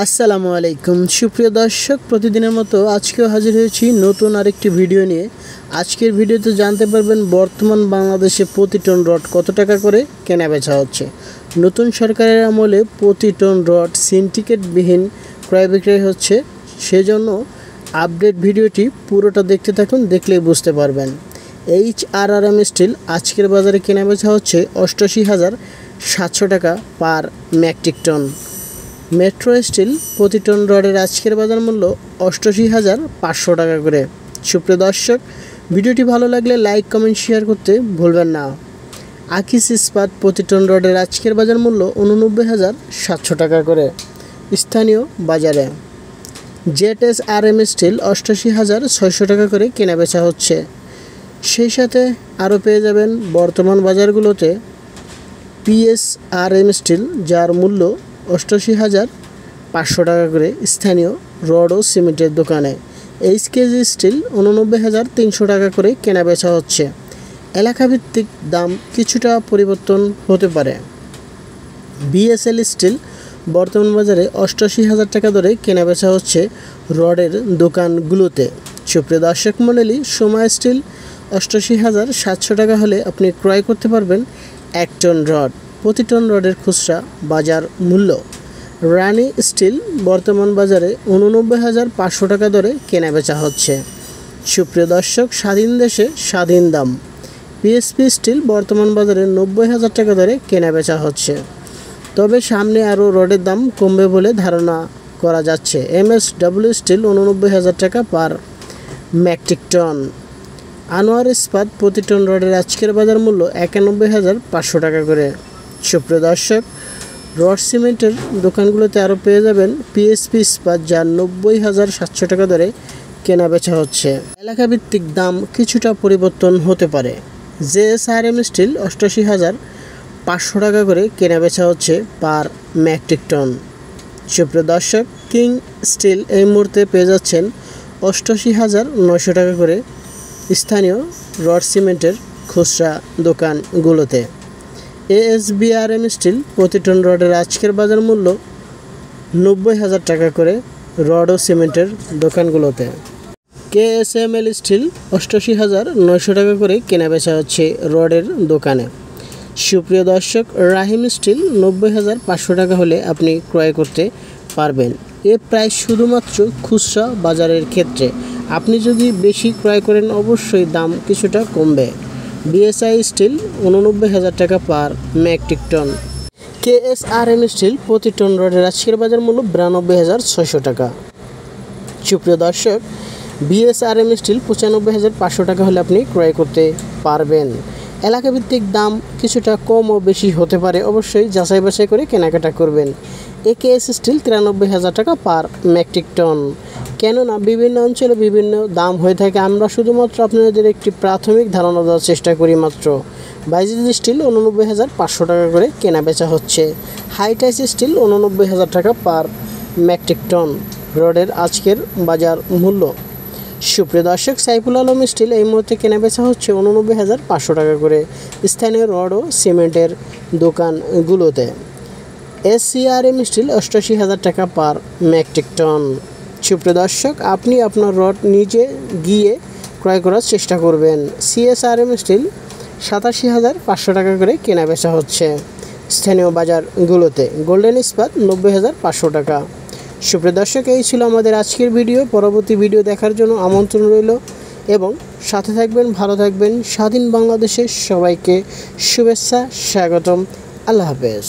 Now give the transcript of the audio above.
আসসালামু আলাইকুম সুপ্রিয় দর্শক, প্রতিদিনের মতো আজকেও হাজির হয়েছি নতুন আরেকটি ভিডিও নিয়ে। আজকের ভিডিওতে জানতে পারবেন বর্তমান বাংলাদেশে প্রতি টন রড কত টাকা করে কেনাবেচা হচ্ছে। নতুন সরকারের আমলে প্রতি টন রড সিন্ডিকেটবিহীন ক্রয় বিক্রয় হচ্ছে, সেজন্য আপডেট ভিডিওটি পুরোটা দেখতে থাকুন, দেখলেই বুঝতে পারবেন। HRRM স্টিল আজকের বাজারে কেনাবেচা হচ্ছে 88,700 টাকা পার মেট্রিক টন। মেট্রো স্টিল প্রতি টন রডের আজকের বাজার মূল্য 88,500 টাকা করে। সুপ্রিয় দর্শক, ভিডিওটি ভালো লাগলে লাইক কমেন্ট শেয়ার করতে ভুলবেন না। আকিস ইস্পাত প্রতি টন রডের আজকের বাজার মূল্য 89,700 টাকা করে স্থানীয় বাজারে। ZSRM স্টিল 88,600 টাকা করে কেনাবেচা হচ্ছে। সেই সাথে আরও পেয়ে যাবেন বর্তমান বাজারগুলোতে PSRM স্টিল, যার মূল্য 88,500 টাকা করে স্থানীয় রড ও সিমেন্টের দোকানে। HKG স্টিল 89,300 টাকা করে কেনাবেচা হচ্ছে। এলাকাভিত্তিক দাম কিছুটা পরিবর্তন হতে পারে। BSL স্টিল বর্তমান বাজারে 88,000 টাকা দরে কেনাবেচা হচ্ছে রডের দোকানগুলোতে। সুপ্রিয় দর্শক মণ্ডলী, সময় স্টিল 88,700 টাকা হলে আপনি ক্রয় করতে পারবেন 1 টন রড। প্রতি টন রডের খুচরা বাজার মূল্য। রানী স্টিল বর্তমান বাজারে 89,500 টাকা দরে কেনাবেচা হচ্ছে। সুপ্রিয় দর্শক, স্বাধীন দেশে স্বাধীন দাম। PSP স্টিল বর্তমান বাজারে 90,000 টাকা দরে কেনাবেচা হচ্ছে, তবে সামনে আরও রডের দাম কমবে বলে ধারণা করা যাচ্ছে। MSW স্টিল 89,000 টাকা পার মেট্রিক টন। আনোয়ার ইস্পাত প্রতি টন রডের আজকের বাজার মূল্য 91,500 টাকা করে। সুপ্রিয় দর্শক, রড সিমেন্টের দোকানগুলোতে আরও পেয়ে যাবেন PSP ইস্পাত, যার 90,700 টাকা দরে কেনাবেচা হচ্ছে। এলাকাভিত্তিক দাম কিছুটা পরিবর্তন হতে পারে। JSRM স্টিল 88,500 টাকা করে কেনাবেচা হচ্ছে পার মেট্রিক টন। সুপ্রিয় দর্শক, কিং স্টিল এই মুহূর্তে পেয়ে যাচ্ছেন 88,900 টাকা করে স্থানীয় রড সিমেন্টের খুচরা দোকানগুলোতে। ASBRM স্টিল প্রতি টন রডের আজকের বাজার মূল্য 90,000 টাকা করে রড ও সিমেন্টের দোকানগুলোতে। KSML স্টিল 88,900 টাকা করে কেনাবেচা হচ্ছে রডের দোকানে। সুপ্রিয় দর্শক, রাহিম স্টিল 90,500 টাকা হলে আপনি ক্রয় করতে পারবেন। এ প্রায় শুধুমাত্র খুচরা বাজারের ক্ষেত্রে। আপনি যদি বেশি ক্রয় করেন অবশ্যই দাম কিছুটা কমবে। BSI স্টিল 89,000 টাকা পার মেট্রিক টন। KSRM স্টিল প্রতি টন রডের আজকের বাজার মূল্য 92,600 টাকা। সুপ্রিয় দর্শক, BSRM স্টিল 95,500 টাকা হলে আপনি ক্রয় করতে পারবেন। এলাকাভিত্তিক দাম কিছুটা কম ও বেশি হতে পারে, অবশ্যই যাচাই বাছাই করে কেনাকাটা করবেন। AKS স্টিল 93,000 টাকা পার মেট্রিক টন। কেননা বিভিন্ন অঞ্চলে বিভিন্ন দাম হয়ে থাকে, আমরা শুধুমাত্র আপনাদের একটি প্রাথমিক ধারণা দেওয়ার চেষ্টা করি মাত্র। বাইজিদ স্টিল 89,500 টাকা করে কেনাবেচা হচ্ছে। হাইটাইস স্টিল 89,000 টাকা পার মেট্রিক টন রডের আজকের বাজার মূল্য। সুপ্রিয় দর্শক, সাইফুল আলম স্টিল এই মুহূর্তে কেনাবেচা হচ্ছে 89,500 টাকা করে স্থানীয় রড ও সিমেন্টের দোকানগুলোতে। SCRM স্টিল 88,000 টাকা পার মেট্রিক টন। সুপ্রিয় দর্শক, আপনি আপনার রড নিজে গিয়ে ক্রয় করার চেষ্টা করবেন। CSRM স্টিল 87,500 টাকা করে কেনাবেচা হচ্ছে স্থানীয় বাজারগুলোতে। গোল্ডেন ইস্পাত 90,500 টাকা। সুপ্রিয় দর্শক, এই ছিল আমাদের আজকের ভিডিও। পরবর্তী ভিডিও দেখার জন্য আমন্ত্রণ রইল এবং সাথে থাকবেন, ভালো থাকবেন। স্বাধীন বাংলাদেশের সবাইকে শুভেচ্ছা, স্বাগতম। আল্লাহ হাফেজ।